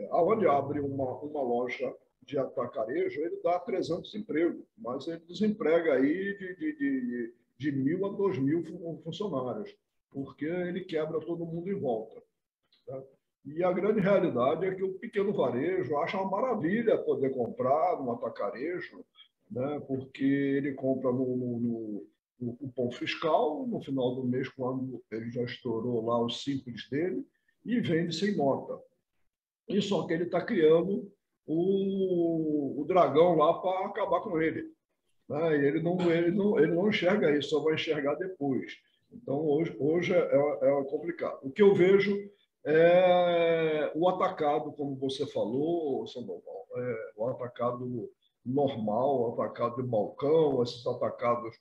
aonde abre uma loja de atacarejo, ele dá 300 empregos, mas ele desemprega aí de 1.000 a 2.000 funcionários, porque ele quebra todo mundo em volta. Tá? E a grande realidade é que o pequeno varejo acha uma maravilha poder comprar no atacarejo, né? Porque ele compra no cupom fiscal, no final do mês, quando ele já estourou lá os simples dele, e vende sem nota. E só que ele está criando o dragão lá para acabar com ele. Né? E ele não enxerga isso, só vai enxergar depois. Então, hoje é complicado. O que eu vejo é o atacado, como você falou, Sandoval, o atacado normal, o atacado de balcão, esses atacados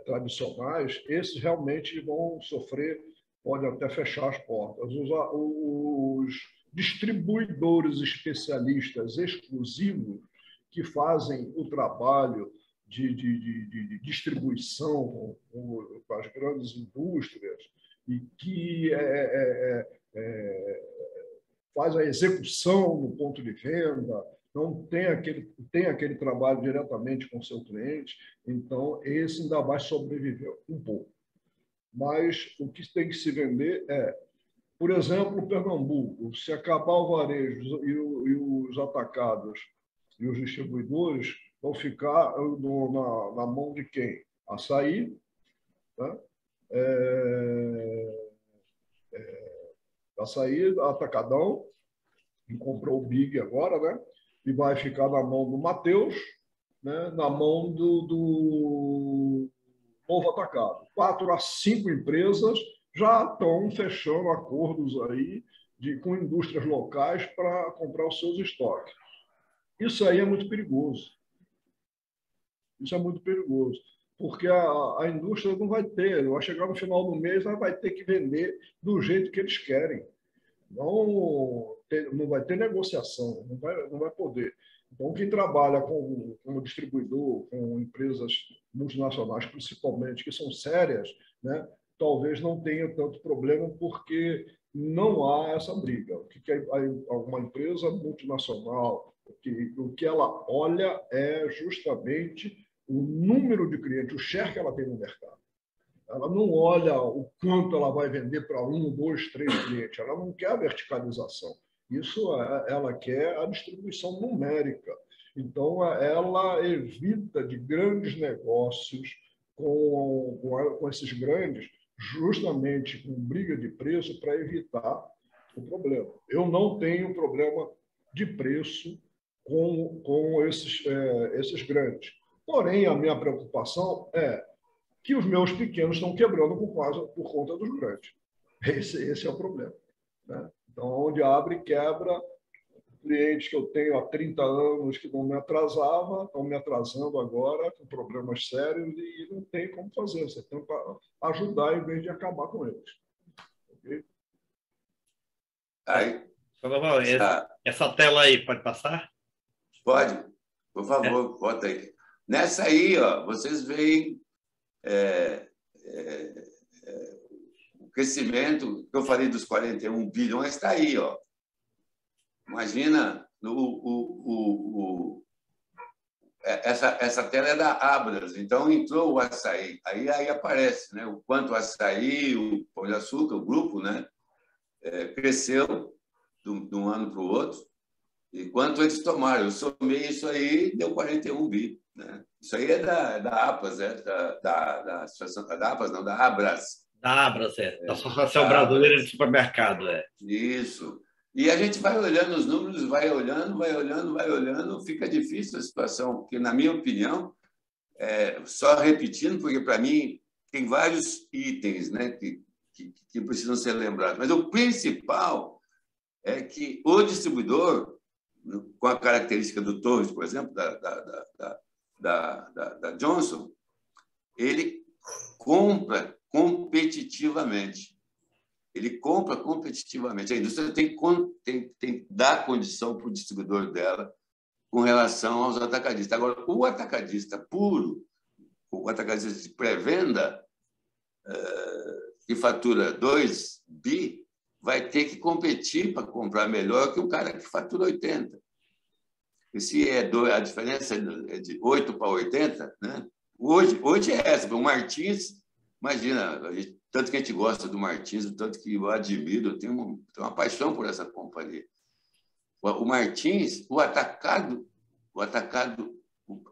tradicionais, esses realmente vão sofrer, podem até fechar as portas. Os distribuidores especialistas exclusivos que fazem o trabalho de distribuição com as grandes indústrias e que faz a execução no ponto de venda, não tem aquele trabalho diretamente com o seu cliente, então esse ainda vai sobreviver um pouco. Mas o que tem que se vender por exemplo, Pernambuco, se acabar o varejo e os atacados e os distribuidores vão ficar na mão de quem? Açaí, né? Açaí, Atacadão, que comprou o Big agora, né? E vai ficar na mão do Mateus, né? Na mão do Novo Atacado. 4 a 5 empresas já estão fechando acordos aí com indústrias locais para comprar os seus estoques. Isso aí é muito perigoso. Isso é muito perigoso, porque a indústria não vai chegar no final do mês, ela vai ter que vender do jeito que eles querem. Não vai ter negociação, não vai poder. Então, quem trabalha como distribuidor, com empresas multinacionais, principalmente, que são sérias, né, talvez não tenha tanto problema, porque não há essa briga. O que é uma empresa multinacional? O que ela olha é justamente o número de clientes, o share que ela tem no mercado. Ela não olha o quanto ela vai vender para 1, 2, 3 clientes. Ela não quer a verticalização. Ela quer a distribuição numérica. Então, ela evita de grandes negócios com esses grandes, justamente com briga de preço para evitar o problema. Eu não tenho problema de preço com esses grandes. Porém, a minha preocupação é que os meus pequenos estão quebrando por conta dos grandes. Esse é o problema. Né? Então, onde abre e quebra, clientes que eu tenho há 30 anos que não me atrasavam, estão me atrasando agora com problemas sérios e não tem como fazer. Você tem que ajudar em vez de acabar com eles. Okay? Aí, essa tela aí, pode passar? Pode, por favor, bota aí. Nessa aí, ó, vocês veem o crescimento que eu falei dos 41 bilhões, está aí, ó. Imagina, essa tela é da Abras, então entrou o açaí, aí aparece, né, o quanto o açaí, o Pão de Açúcar, o grupo, né, cresceu de um ano para o outro, e quanto eles tomaram. Eu somei isso aí, deu 41 bi. Né? Isso aí é da APAS, da Associação da APAS, não, da Abras. Da Abras, da Associação Brasileira de Supermercado. Isso. E a gente vai olhando os números, vai olhando, fica difícil a situação, porque, na minha opinião, só repetindo, porque, para mim, tem vários itens, né, que precisam ser lembrados, mas o principal é que o distribuidor, com a característica do Torres, por exemplo, da Johnson, ele compra competitivamente. Ele compra competitivamente. A indústria tem que dar condição para o distribuidor dela com relação aos atacadistas. Agora, o atacadista puro, o atacadista de pré-venda, que fatura 2 bi, vai ter que competir para comprar melhor que o cara que fatura 80. E se a diferença é de 8 para 80, né? Hoje é essa. O Martins, imagina, tanto que a gente gosta do Martins, tanto que eu admiro, eu tenho uma paixão por essa companhia. O Martins, o atacado,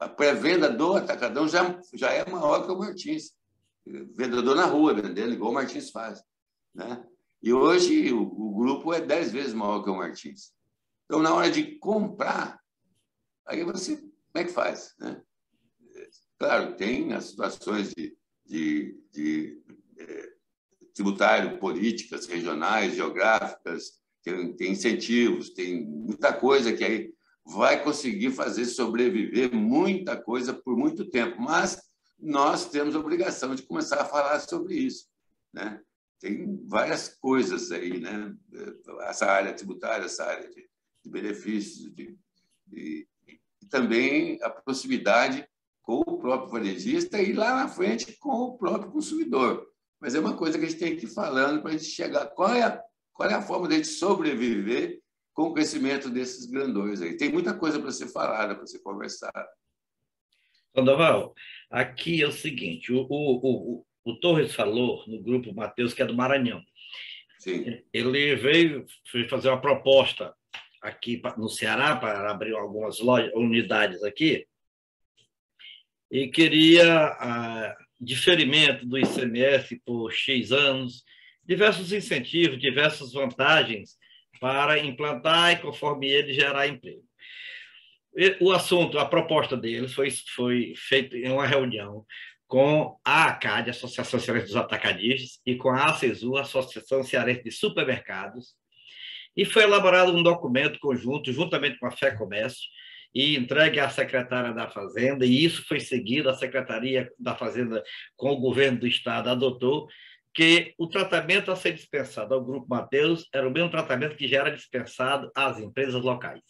a pré-venda do atacadão já é maior que o Martins. Vendedor na rua, vendendo igual o Martins faz, né? E hoje o grupo é 10 vezes maior que o Martins. Então, na hora de comprar, aí você, como é que faz, né? Claro, tem as situações de tributário, políticas regionais, geográficas, tem incentivos, tem muita coisa que aí vai conseguir fazer sobreviver muita coisa por muito tempo, mas nós temos a obrigação de começar a falar sobre isso, né? Tem várias coisas aí, né? Essa área tributária, essa área de benefícios, e também a proximidade com o próprio varejista e lá na frente com o próprio consumidor. Mas é uma coisa que a gente tem que ir falando para a gente chegar. Qual é a forma de a gente sobreviver com o crescimento desses grandões aí? Tem muita coisa para ser falada, para ser conversada. Sandoval, aqui é o seguinte, o Torres falou no grupo Mateus, que é do Maranhão. Sim. Ele veio fazer uma proposta aqui no Ceará para abrir algumas unidades aqui e queria diferimento do ICMS por X anos, diversos incentivos, diversas vantagens para implantar e, conforme ele, gerar emprego. O assunto, a proposta dele foi feita em uma reunião com a ACAD, Associação Cearense dos Atacadistas, e com a ACESU, Associação Cearense de Supermercados, e foi elaborado um documento conjunto, juntamente com a FEComércio, e entregue à secretária da Fazenda, e isso foi seguido, a Secretaria da Fazenda, com o governo do Estado, adotou que o tratamento a ser dispensado ao Grupo Mateus era o mesmo tratamento que já era dispensado às empresas locais.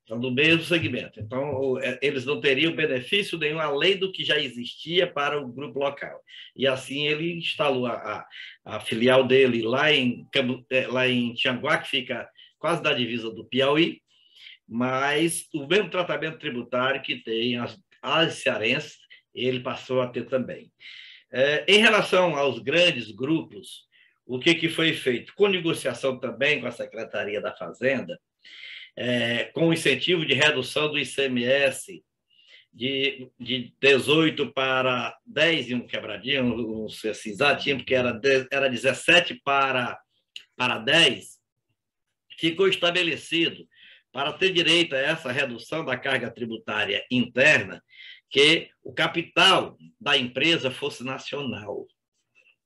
Então, do mesmo segmento. Então, eles não teriam benefício nenhum além do que já existia para o grupo local. E assim ele instalou a filial dele lá em Tianguá, que fica quase na divisa do Piauí, mas o mesmo tratamento tributário que tem as cearenses, ele passou a ter também. Em relação aos grandes grupos, o que foi feito? Com negociação também com a Secretaria da Fazenda, com o incentivo de redução do ICMS de 18 para 10 e um quebradinho, não sei se exatinho, porque era 17 para 10, ficou estabelecido para ter direito a essa redução da carga tributária interna, que o capital da empresa fosse nacional.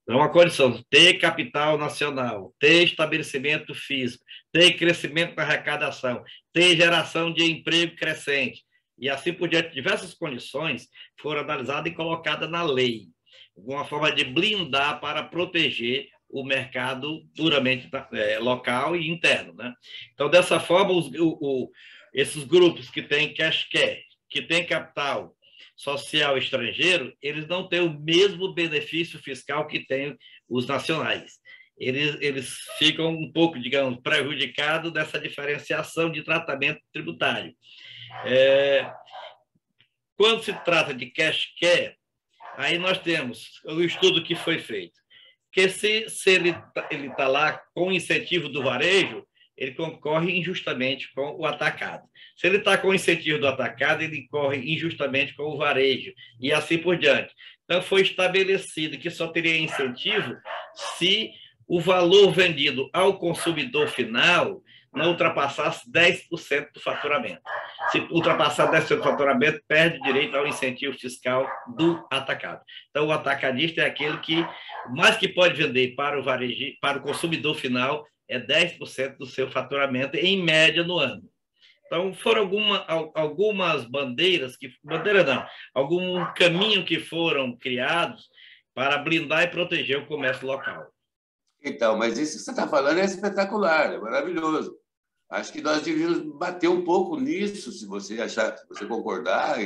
Então, uma condição de ter capital nacional, ter estabelecimento físico, ter crescimento na arrecadação, ter geração de emprego crescente, e assim por diante, diversas condições foram analisadas e colocadas na lei, uma forma de blindar para proteger o mercado puramente local e interno, né? Então, dessa forma, esses grupos que têm cash care, que têm capital social estrangeiro, eles não têm o mesmo benefício fiscal que têm os nacionais. Eles ficam um pouco, digamos, prejudicados dessa diferenciação de tratamento tributário. Quando se trata de cash care, aí nós temos o estudo que foi feito, que se ele está lá com incentivo do varejo, ele concorre injustamente com o atacado. Se ele está com o incentivo do atacado, ele corre injustamente com o varejo, e assim por diante. Então, foi estabelecido que só teria incentivo se o valor vendido ao consumidor final não ultrapassasse 10% do faturamento. Se ultrapassar 10% do faturamento, perde direito ao incentivo fiscal do atacado. Então, o atacadista é aquele que, mais que pode vender para o varejo, para o consumidor final, é 10% do seu faturamento, em média, no ano. Então, foram algumas bandeiras, algum caminho que foram criados para blindar e proteger o comércio local. Então, mas isso que você está falando é espetacular, é maravilhoso. Acho que nós devíamos bater um pouco nisso, se você achar, se você concordar.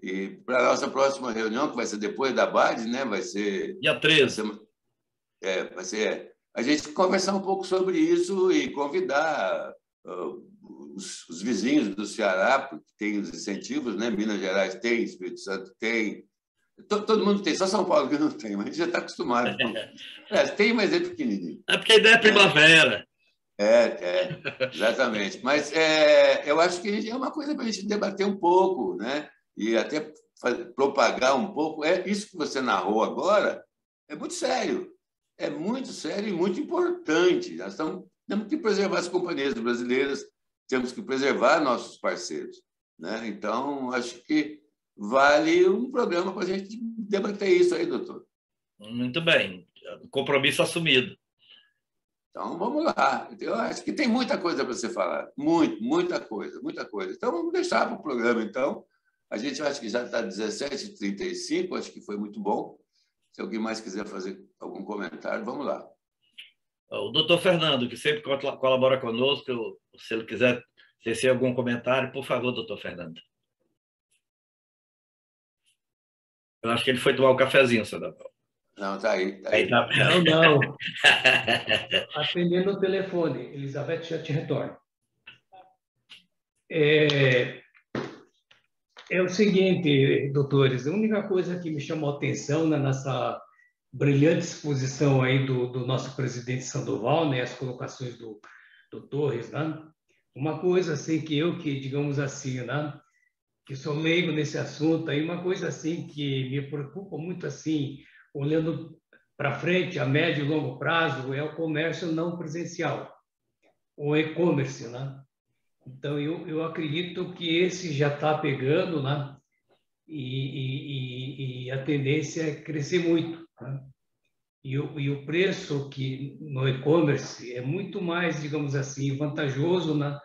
E para a nossa próxima reunião, que vai ser depois da BAD, né? Vai ser... Dia 13. Vai ser a gente conversar um pouco sobre isso e convidar os vizinhos do Ceará, porque tem os incentivos, né? Minas Gerais tem, Espírito Santo tem, todo mundo tem, só São Paulo que não tem, mas a gente já está acostumado. Tem, mas é pequenininho. É porque a ideia é primavera. Exatamente. Mas eu acho que é uma coisa para a gente debater um pouco, né? E até propagar um pouco. Isso que você narrou agora é muito sério. É muito sério e muito importante. Nós temos que preservar as companhias brasileiras, temos que preservar nossos parceiros, né? Então, acho que vale um programa para a gente debater isso aí, doutor. Muito bem. Compromisso assumido. Então, vamos lá. Eu acho que tem muita coisa para você falar. Muita coisa, muita coisa. Então, vamos deixar para o programa, então. A gente acha que já está 17h35, acho que foi muito bom. Se alguém mais quiser fazer algum comentário, vamos lá. O doutor Fernando, que sempre colabora conosco, se ele quiser tecer algum comentário, por favor, doutor Fernando. Eu acho que ele foi tomar um cafezinho, senhor Daval. Não, está aí. Tá... Não. Atendendo o telefone. Elizabeth já te retorna. É o seguinte, doutores, a única coisa que me chamou a atenção nessa brilhante exposição aí do nosso presidente Sandoval, né, as colocações do Torres, né? Uma coisa assim que digamos assim, né, que sou leigo nesse assunto, aí uma coisa assim que me preocupa muito assim, olhando para frente, a médio e longo prazo, é o comércio não presencial, o e-commerce, né? Então, eu acredito que esse já está pegando, né? E a tendência é crescer muito, né? E o preço que no e-commerce é muito mais, digamos assim, vantajoso, né,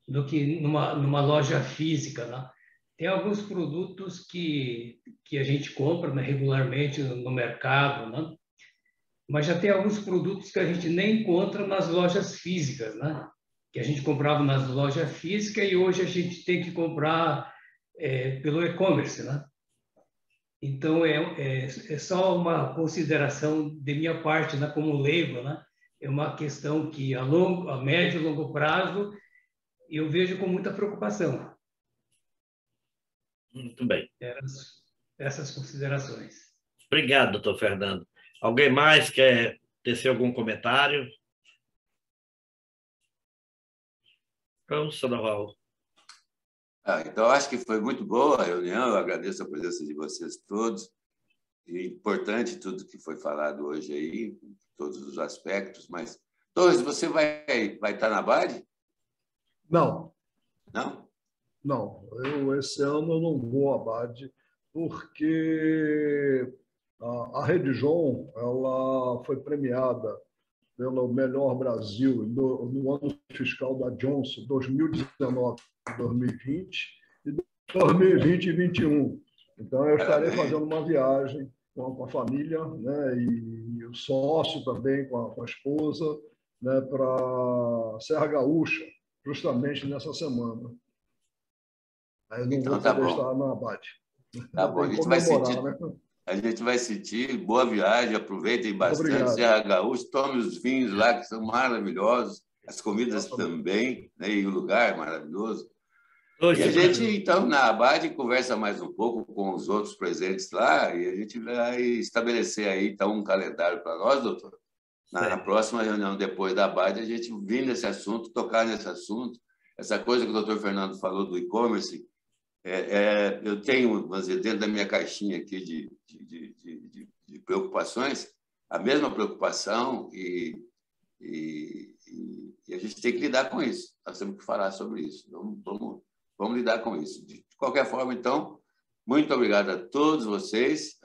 do que numa loja física, né? Tem alguns produtos que a gente compra, né, regularmente no mercado, né? Mas já tem alguns produtos que a gente nem encontra nas lojas físicas, né? Que a gente comprava nas lojas físicas e hoje a gente tem que comprar pelo e-commerce, né? Então, é só uma consideração de minha parte, né, como leigo, né? É uma questão que a médio e longo prazo eu vejo com muita preocupação. Muito bem. Essas considerações. Obrigado, doutor Fernando. Alguém mais quer tecer algum comentário? Pronto, Sandoval. Então, acho que foi muito boa a reunião. Eu agradeço a presença de vocês todos. E importante tudo que foi falado hoje aí, todos os aspectos. Mas, Torres, você vai estar na BAD? Não. Não? Não. Esse ano eu não vou à BAD, porque a Rede João ela foi premiada pelo Melhor Brasil no ano fiscal da Johnson, 2019, 2020 e 2020 e 2021. Então, eu estarei fazendo uma viagem com a família, né, e o sócio também, com a esposa, né, para Serra Gaúcha, justamente nessa semana. Aí eu não então, vou poder estar na BAD. Tá bom, a gente vai sentir. Boa viagem, aproveitem bastante. Obrigado. Serra Gaúcha, tome os vinhos lá, que são maravilhosos, as comidas também, né, e o lugar é maravilhoso. E a gente, então, na BAD, conversa mais um pouco com os outros presentes lá e a gente vai estabelecer aí, então, um calendário para nós, doutor. Na próxima reunião, depois da BAD, a gente vir nesse assunto, tocar nesse assunto. Essa coisa que o doutor Fernando falou do e-commerce, eu tenho, vamos dizer, dentro da minha caixinha aqui de preocupações, a mesma preocupação e a gente tem que lidar com isso. Nós temos que falar sobre isso. Vamos lidar com isso. De qualquer forma, então, muito obrigado a todos vocês.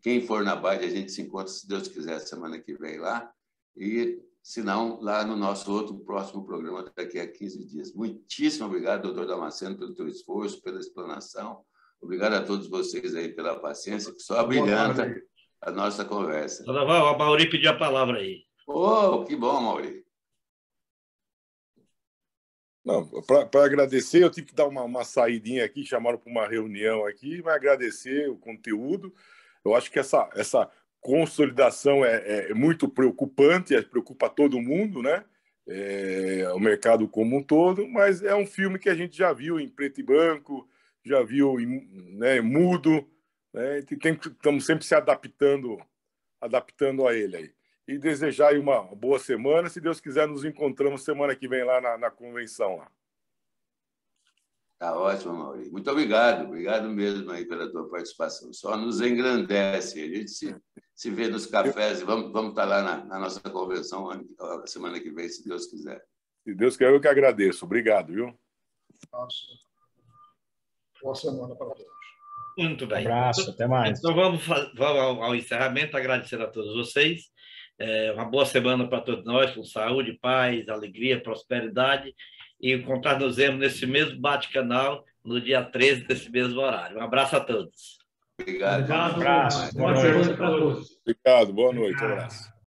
Quem for na BAD, a gente se encontra, se Deus quiser, semana que vem lá. E, se não, lá no nosso outro próximo programa, daqui a 15 dias. Muitíssimo obrigado, doutor Damasceno, pelo teu esforço, pela explanação. Obrigado a todos vocês aí pela paciência, que só brilhanta a nossa conversa. Dona Val, a Mauri pediu a palavra aí. Oh, que bom, Mauri. Não, para agradecer, eu tive que dar uma saidinha aqui, chamaram para uma reunião aqui, mas agradecer o conteúdo. Eu acho que essa consolidação é muito preocupante, preocupa todo mundo, né? O mercado como um todo, mas é um filme que a gente já viu em preto e branco, já viu né, mudo, né? Estamos sempre se adaptando a ele aí. E desejar aí uma boa semana. Se Deus quiser, nos encontramos semana que vem lá na convenção. Lá. Tá ótimo, Mauri. Muito obrigado. Obrigado mesmo aí pela tua participação. Só nos engrandece. A gente se vê nos cafés e vamos estar lá na nossa convenção a semana que vem, se Deus quiser. Se Deus quiser, eu que agradeço. Obrigado, viu? Boa semana para todos. Muito bem. Um abraço, até mais. Então vamos ao encerramento, agradecendo a todos vocês. Uma boa semana para todos nós, com saúde, paz, alegria, prosperidade. E encontrar-nos nesse mesmo bate-canal no dia 13 desse mesmo horário. Um abraço a todos. Obrigado. Obrigado. Um abraço. Boa semana para todos. Obrigado. Boa noite. Um abraço.